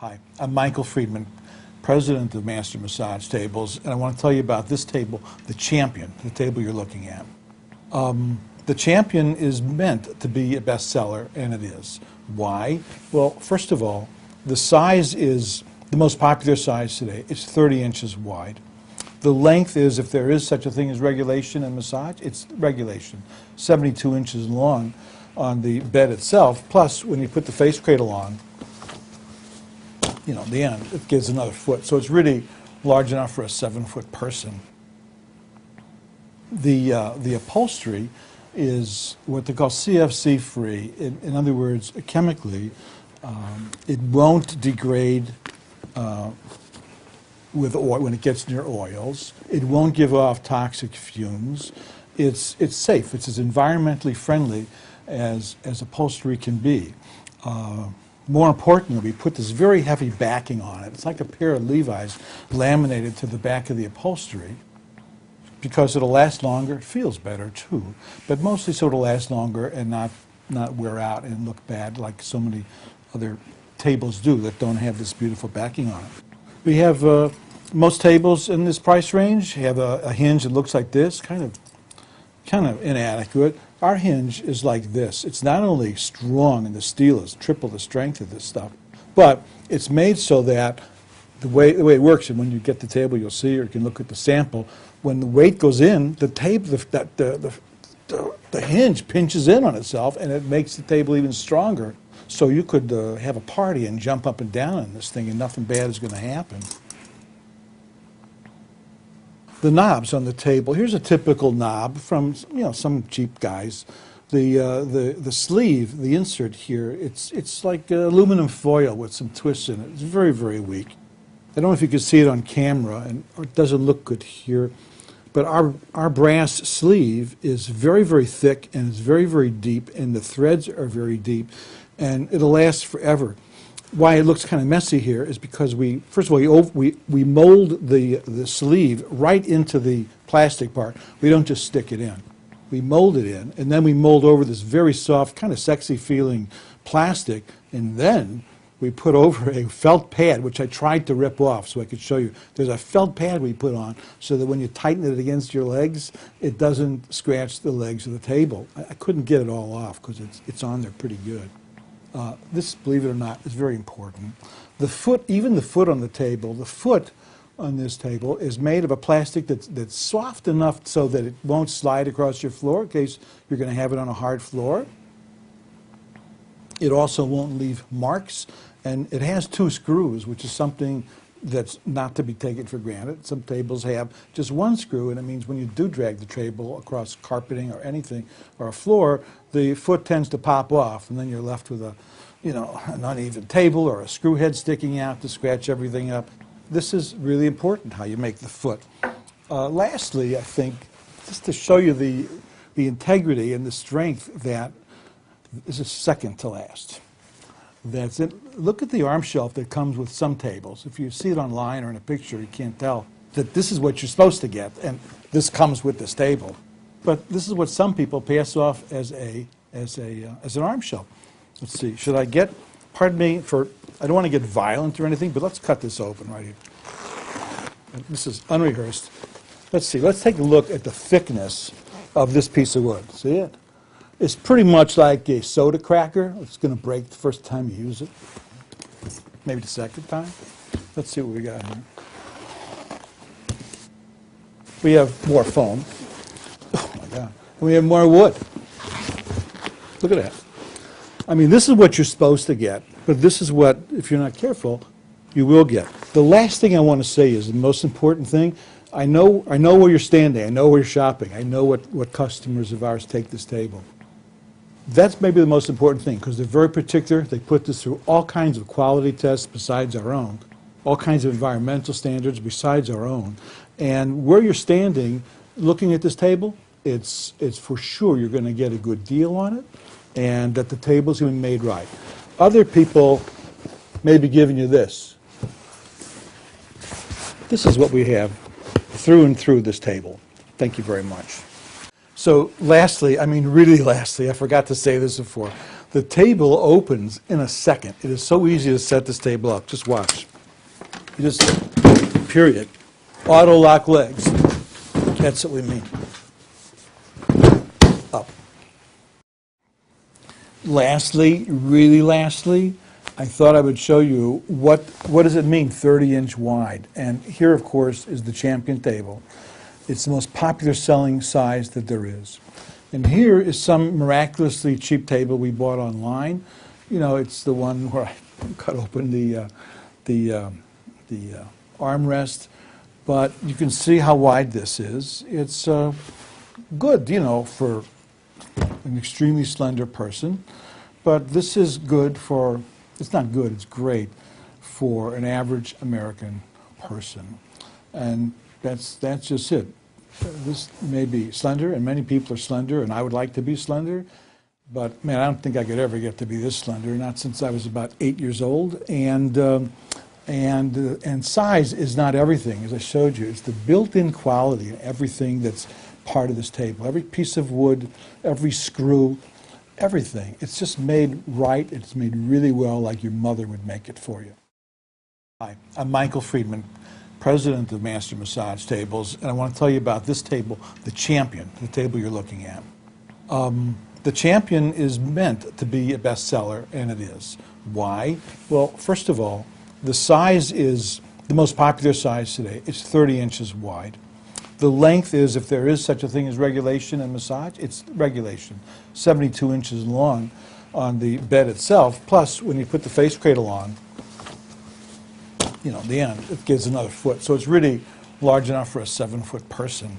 Hi, I'm Michael Friedman, president of Master Massage Tables, and I want to tell you about this table, the Champion, the table you're looking at. The Champion is meant to be a bestseller, and it is. Why? Well, first of all, the size is the most popular size today. It's 30 inches wide. The length is, if there is such a thing as regulation in massage, it's regulation, 72 inches long on the bed itself, plus when you put the face cradle on, the end, it gives another foot. So it's really large enough for a 7-foot person. The upholstery is what they call CFC free. In other words, chemically, it won't degrade with oil when it gets near oils. It won't give off toxic fumes. It's safe. It's as environmentally friendly as upholstery can be. More importantly, we put this very heavy backing on it. It's like a pair of Levi's laminated to the back of the upholstery because it'll last longer. It feels better too, but mostly so it'll last longer and not wear out and look bad like so many other tables do that don't have this beautiful backing on it. We have most tables in this price range have a hinge that looks like this, kind of inadequate. Our hinge is like this. It's not only strong, and the steel is triple the strength of this stuff, but it's made so that the way it works, and when you get the table you'll see, or you can look at the sample, when the weight goes in, the hinge pinches in on itself, and it makes the table even stronger. So you could have a party and jump up and down on this thing, and nothing bad is going to happen. The knobs on the table. Here's a typical knob from some cheap guys. The sleeve, the insert here, it's like aluminum foil with some twists in it. It's very, very weak. I don't know if you can see it on camera, or it doesn't look good here, but our brass sleeve is very, very thick, and it's very, very deep, and the threads are very deep, and it'll last forever. Why it looks kind of messy here is because first of all, we mold the sleeve right into the plastic part. We don't just stick it in. We mold it in, and then we mold over this very soft, kind of sexy feeling plastic, and then we put over a felt pad, which I tried to rip off so I could show you. There's a felt pad we put on so that when you tighten it against your legs, it doesn't scratch the legs of the table. I couldn't get it all off because it's on there pretty good. This, believe it or not, is very important. The foot, even the foot on the table, the foot on this table is made of a plastic that's soft enough so that it won't slide across your floor in case you're going to have it on a hard floor. It also won't leave marks, and it has 2 screws, which is something that's not to be taken for granted. Some tables have just 1 screw, and it means when you do drag the table across carpeting or anything or a floor, the foot tends to pop off, and then you're left with an uneven table or a screw head sticking out to scratch everything up. This is really important, how you make the foot. Lastly, I think, just to show you the integrity and the strength that this is second to last. That's it. Look at the arm shelf that comes with some tables. If you see it online or in a picture, you can't tell that this is what you're supposed to get, and this comes with this table. But this is what some people pass off as an arm shelf. Let's see. Should I get? Pardon me for. I don't want to get violent or anything, but let's cut this open right here. And this is unrehearsed. Let's see. Let's take a look at the thickness of this piece of wood. See it? It's pretty much like a soda cracker. It's going to break the first time you use it. Maybe the second time. Let's see what we got here. We have more foam. Oh my God. And we have more wood. Look at that. I mean, this is what you're supposed to get, but this is what, if you're not careful, you will get. The last thing I want to say is the most important thing. I know where you're standing. I know where you're shopping. I know what customers of ours take this table. That's maybe the most important thing because they're very particular. They put this through all kinds of quality tests besides our own, all kinds of environmental standards besides our own. And where you're standing, looking at this table, it's for sure you're going to get a good deal on it and that the table's going to be made right. Other people may be giving you this. This is what we have through and through this table. Thank you very much. So lastly, I mean really lastly, I forgot to say this before, The table opens in a second. It is so easy to set this table up. Just watch. You just, period. Auto lock legs. That's what we mean. Up. Lastly, really lastly, I thought I would show you what does it mean 30-inch wide. And here, of course, is the Champion table. It's the most popular selling size that there is. And here is some miraculously cheap table we bought online. You know, it's the one where I cut open the armrest. But you can see how wide this is. It's good, you know, for an extremely slender person. But this is good for, it's not good, it's great for an average American person. And that's just it. This may be slender, and many people are slender, and I would like to be slender. But, man, I don't think I could ever get to be this slender, not since I was about 8 years old. And size is not everything, as I showed you. It's the built-in quality in everything that's part of this table. Every piece of wood, every screw, everything. It's just made right. It's made really well, like your mother would make it for you. Hi, I'm Michael Friedman, president of Master Massage Tables, and I want to tell you about this table, the Champion, the table you're looking at. The Champion is meant to be a bestseller, and it is. Why? Well, first of all, the size is the most popular size today. It's 30 inches wide. The length is, if there is such a thing as regulation in massage, it's regulation, 72 inches long on the bed itself. Plus, when you put the face cradle on, you know, the end, it gives another foot. So it's really large enough for a 7-foot person.